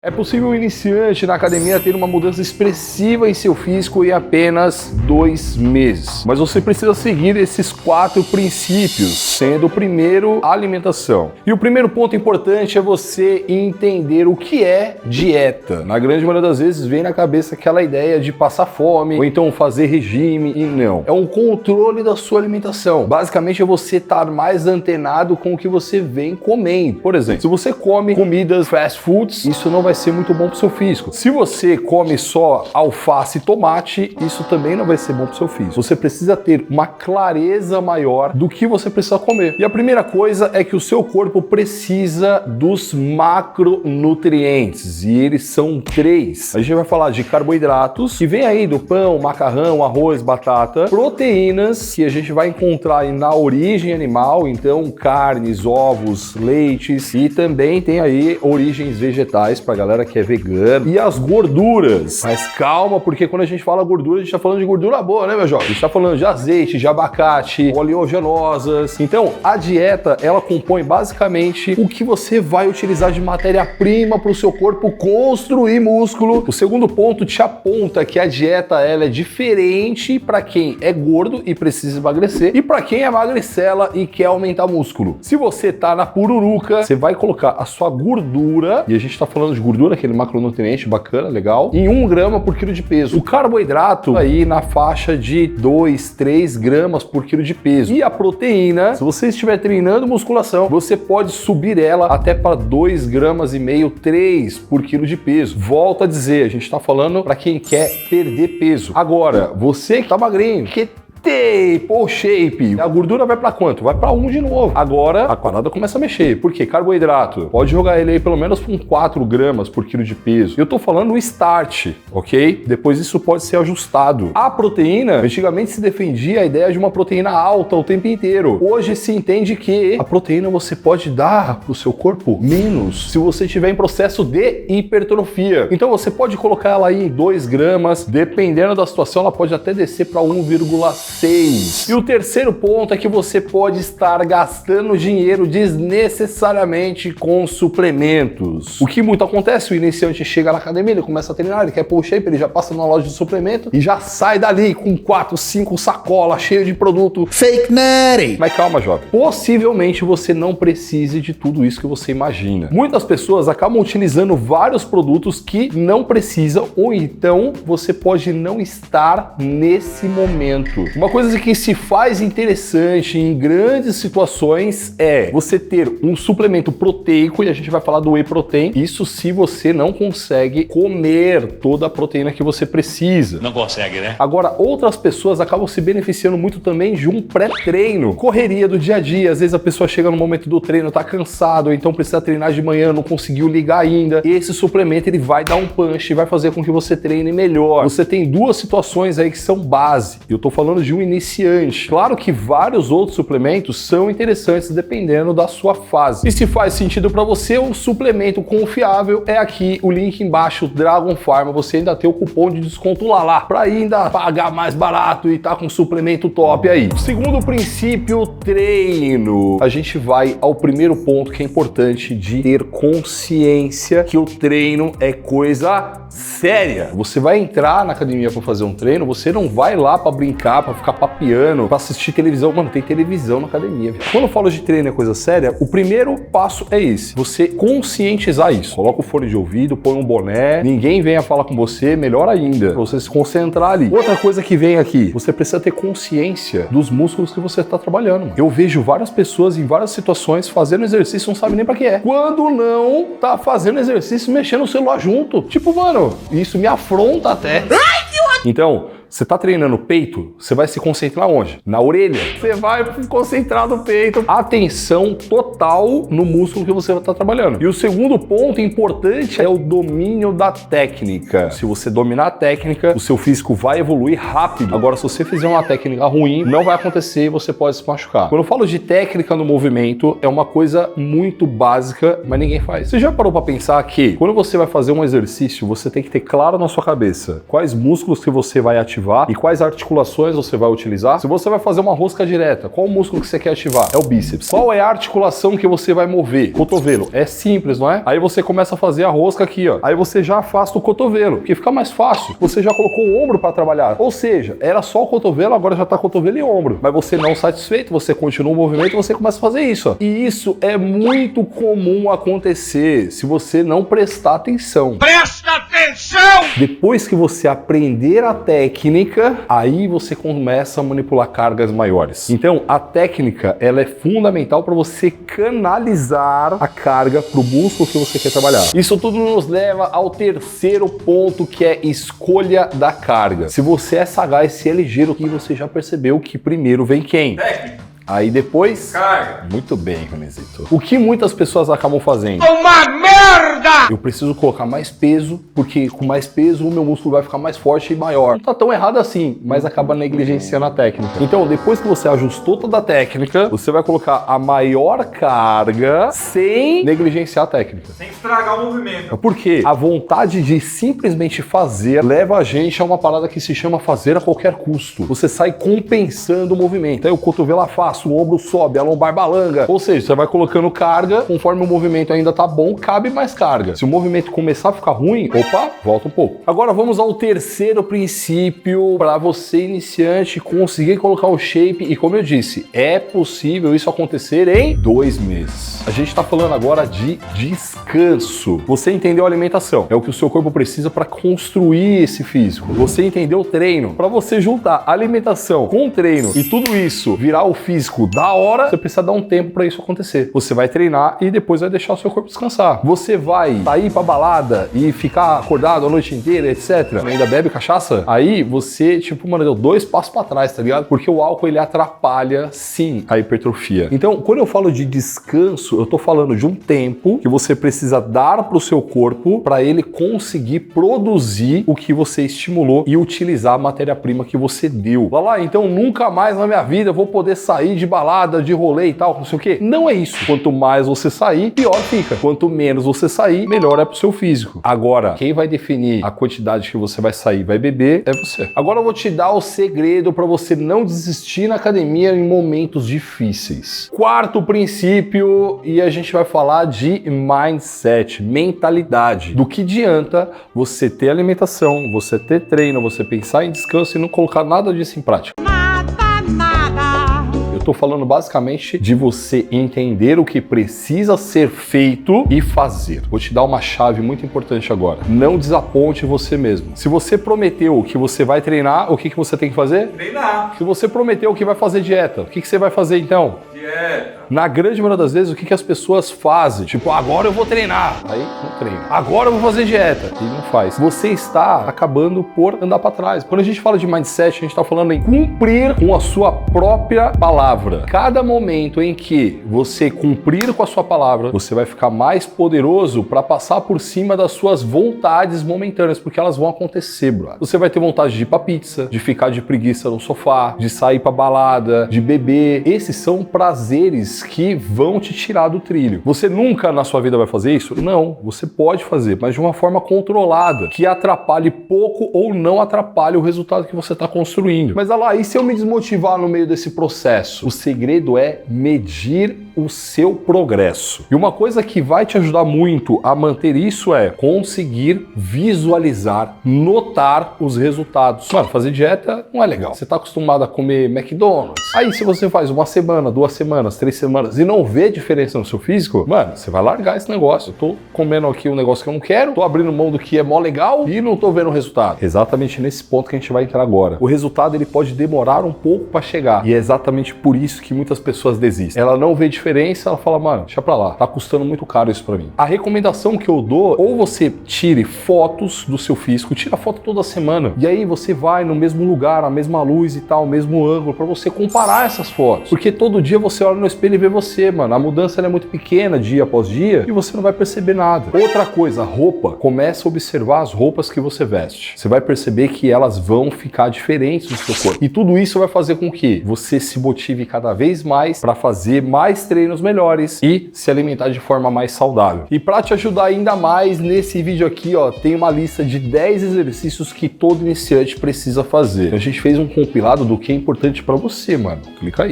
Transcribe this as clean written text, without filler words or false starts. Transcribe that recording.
É possível um iniciante na academia ter uma mudança expressiva em seu físico em apenas 2 meses. Mas você precisa seguir esses 4 princípios, sendo o primeiro a alimentação. E o primeiro ponto importante é você entender o que é dieta. Na grande maioria das vezes vem na cabeça aquela ideia de passar fome ou então fazer regime, e não. É um controle da sua alimentação. Basicamente é você estar mais antenado com o que você vem comendo. Por exemplo, se você come comidas fast foods, isso não vai ser muito bom para o seu físico. Se você come só alface e tomate, isso também não vai ser bom para o seu físico. Você precisa ter uma clareza maior do que você precisa comer. E a primeira coisa é que o seu corpo precisa dos macronutrientes, e eles são 3. A gente vai falar de carboidratos, que vem aí do pão, macarrão, arroz, batata, proteínas, que a gente vai encontrar aí na origem animal, então carnes, ovos, leites, e também tem aí origens vegetais para galera que é vegana, e as gorduras. Mas calma, porque quando a gente fala gordura, a gente tá falando de gordura boa, né, meu jovem? A gente tá falando de azeite, de abacate, oleaginosas. Então, a dieta, ela compõe basicamente o que você vai utilizar de matéria-prima para o seu corpo construir músculo. O segundo ponto te aponta que a dieta, ela é diferente para quem é gordo e precisa emagrecer, e para quem é magricela e quer aumentar músculo. Se você tá na pururuca, você vai colocar a sua gordura, e a gente tá falando de gordura, aquele macronutriente bacana, legal, em 1 grama por quilo de peso. O carboidrato aí na faixa de 2, 3 gramas por quilo de peso. E a proteína, se você estiver treinando musculação, você pode subir ela até para 2,5 gramas, 3 por quilo de peso. Volto a dizer, a gente tá falando para quem quer perder peso. Agora, você que tá magrinho, que pô, shape, a gordura vai pra quanto? Vai pra 1 de novo. Agora a parada começa a mexer. Por quê? Carboidrato. Pode jogar ele aí pelo menos com 4 gramas por quilo de peso. Eu tô falando o start, ok? Depois isso pode ser ajustado. A proteína, antigamente se defendia a ideia de uma proteína alta o tempo inteiro. Hoje se entende que a proteína você pode dar pro seu corpo menos se você estiver em processo de hipertrofia. Então você pode colocar ela aí em 2 gramas, dependendo da situação, ela pode até descer para 1,6. E o terceiro ponto é que você pode estar gastando dinheiro desnecessariamente com suplementos. O que muito acontece, o iniciante chega na academia, ele começa a treinar, ele quer pull shape, ele já passa numa loja de suplemento e já sai dali com 4, 5 sacolas cheias de produto. Fake nutty! Mas calma, jovem. Possivelmente você não precise de tudo isso que você imagina. Muitas pessoas acabam utilizando vários produtos que não precisam, ou então você pode não estar nesse momento. Uma coisa que se faz interessante em grandes situações é você ter um suplemento proteico, e a gente vai falar do whey protein, isso se você não consegue comer toda a proteína que você precisa. Não consegue, né? Agora, outras pessoas acabam se beneficiando muito também de um pré-treino. Correria do dia a dia, às vezes a pessoa chega no momento do treino, tá cansado, ou então precisa treinar de manhã, não conseguiu ligar ainda. Esse suplemento, ele vai dar um punch e vai fazer com que você treine melhor. Você tem 2 situações aí que são base. Eu tô falando de um iniciante. Claro que vários outros suplementos são interessantes dependendo da sua fase. E se faz sentido para você, um suplemento confiável é aqui o link embaixo, Dragon Pharma. Você ainda tem o cupom de desconto lá para ainda pagar mais barato e tá com um suplemento top aí. Segundo princípio, treino. A gente vai ao primeiro ponto que é importante, de ter consciência que o treino é coisa séria. Você vai entrar na academia para fazer um treino, você não vai lá para brincar, para ficar papiando, para assistir televisão. Mano, tem televisão na academia. Quando eu falo de treino é coisa séria, o primeiro passo é esse. Você conscientizar isso. Coloca o fone de ouvido, põe um boné, ninguém venha falar com você, melhor ainda, pra você se concentrar ali. Outra coisa que vem aqui, você precisa ter consciência dos músculos que você tá trabalhando. Mano. Eu vejo várias pessoas em várias situações fazendo exercício, não sabe nem pra que é. Quando não tá fazendo exercício, mexendo no celular junto. Tipo, mano, isso me afronta até. Então, você tá treinando peito, você vai se concentrar onde? Na orelha. Você vai concentrar no peito. Atenção total no músculo que você vai estar trabalhando. E o segundo ponto importante é o domínio da técnica. Se você dominar a técnica, o seu físico vai evoluir rápido. Agora, se você fizer uma técnica ruim, não vai acontecer e você pode se machucar. Quando eu falo de técnica no movimento, é uma coisa muito básica, mas ninguém faz. Você já parou para pensar que quando você vai fazer um exercício, você tem que ter claro na sua cabeça quais músculos que você vai ativar ativar e quais articulações você vai utilizar. Se você vai fazer uma rosca direta, qual o músculo que você quer ativar? É o bíceps. Qual é a articulação que você vai mover? Cotovelo. É simples, não é? Aí você começa a fazer a rosca aqui, ó. Aí você já afasta o cotovelo, porque fica mais fácil. Você já colocou o ombro para trabalhar. Ou seja, era só o cotovelo, agora já tá cotovelo e ombro. Mas você não satisfeito, você continua o movimento e você começa a fazer isso, ó. E isso é muito comum acontecer se você não prestar atenção. Presta atenção! Depois que você aprender a técnica, aí você começa a manipular cargas maiores. Então, a técnica, ela é fundamental para você canalizar a carga para o músculo que você quer trabalhar. Isso tudo nos leva ao terceiro ponto, que é escolha da carga. Se você é sagaz, se é ligeiro, e você já percebeu que primeiro vem quem? Técnica. Aí depois... Carga. Muito bem, Renezito. O que muitas pessoas acabam fazendo? Uma merda! Eu preciso colocar mais peso, porque com mais peso o meu músculo vai ficar mais forte e maior. Não tá tão errado assim, mas acaba negligenciando a técnica. Então, depois que você ajustou toda a técnica, você vai colocar a maior carga sem negligenciar a técnica. Sem estragar o movimento. Por quê? A vontade de simplesmente fazer leva a gente a uma parada que se chama fazer a qualquer custo. Você sai compensando o movimento. Aí o cotovelo afasta, o ombro sobe, a lombar balanga. Ou seja, você vai colocando carga, conforme o movimento ainda tá bom, cabe mais carga. Se o movimento começar a ficar ruim, opa, volta um pouco. Agora vamos ao terceiro princípio para você iniciante conseguir colocar o shape. E como eu disse, é possível isso acontecer em 2 meses. A gente tá falando agora de descanso. Você entendeu a alimentação, é o que o seu corpo precisa para construir esse físico. Você entendeu o treino. Para você juntar alimentação com treino e tudo isso virar o físico da hora, você precisa dar um tempo para isso acontecer. Você vai treinar e depois vai deixar o seu corpo descansar. Você vai sair pra balada e ficar acordado a noite inteira, etc. Ainda bebe cachaça? Aí você, tipo, mano, deu 2 passos para trás, tá ligado? Porque o álcool, ele atrapalha, sim, a hipertrofia. Então, quando eu falo de descanso, eu tô falando de um tempo que você precisa dar pro seu corpo para ele conseguir produzir o que você estimulou e utilizar a matéria-prima que você deu. Vai lá, então nunca mais na minha vida eu vou poder sair de balada, de rolê e tal, não sei o quê. Não é isso. Quanto mais você sair, pior fica. Quanto menos você sair, melhor é pro seu físico. Agora, quem vai definir a quantidade que você vai sair, vai beber, é você. Agora eu vou te dar o segredo para você não desistir na academia em momentos difíceis. Quarto princípio, e a gente vai falar de mindset, mentalidade. Do que adianta você ter alimentação, você ter treino, você pensar em descanso e não colocar nada disso em prática. Eu tô falando basicamente de você entender o que precisa ser feito e fazer. Vou te dar uma chave muito importante agora. Não desaponte você mesmo. Se você prometeu que você vai treinar, o que você tem que fazer? Treinar. Se você prometeu que vai fazer dieta, o que você vai fazer então? Dieta. Na grande maioria das vezes, o que as pessoas fazem? Tipo, agora eu vou treinar. Aí não treina. Agora eu vou fazer dieta. E não faz. Você está acabando por andar para trás. Quando a gente fala de mindset, a gente está falando em cumprir com a sua própria palavra. Cada momento em que você cumprir com a sua palavra, você vai ficar mais poderoso para passar por cima das suas vontades momentâneas, porque elas vão acontecer, bro. Você vai ter vontade de ir pra pizza, de ficar de preguiça no sofá, de sair pra balada, de beber. Esses são prazeres que vão te tirar do trilho. Você nunca na sua vida vai fazer isso? Não, você pode fazer, mas de uma forma controlada, que atrapalhe pouco ou não atrapalhe o resultado que você está construindo. Mas olha lá, e se eu me desmotivar no meio desse processo? O segredo é medir o seu progresso. E uma coisa que vai te ajudar muito a manter isso é conseguir visualizar, notar os resultados. Mano, fazer dieta não é legal. Você está acostumado a comer McDonald's. Aí se você faz 1 semana, 2 semanas, 3 semanas e não vê diferença no seu físico, mano, você vai largar esse negócio. Eu tô comendo aqui um negócio que eu não quero, tô abrindo mão do que é mó legal e não tô vendo o resultado. Exatamente nesse ponto que a gente vai entrar agora. O resultado, ele pode demorar um pouco para chegar. E é exatamente por isso que muitas pessoas desistem. Ela não vê diferença, ela fala, mano, deixa pra lá, tá custando muito caro isso pra mim. A recomendação que eu dou, ou você tire fotos do seu físico, tira foto toda semana, e aí você vai no mesmo lugar, a mesma luz e tal, o mesmo ângulo, pra você comparar essas fotos. Porque todo dia você olha no espelho e vê você, mano. A mudança é muito pequena, dia após dia, e você não vai perceber nada. Outra coisa, roupa. Começa a observar as roupas que você veste. Você vai perceber que elas vão ficar diferentes no seu corpo. E tudo isso vai fazer com que você se motive cada vez mais para fazer mais treinos melhores e se alimentar de forma mais saudável. E para te ajudar ainda mais, nesse vídeo aqui, ó, tem uma lista de 10 exercícios que todo iniciante precisa fazer. A gente fez um compilado do que é importante para você, mano. Clica aí.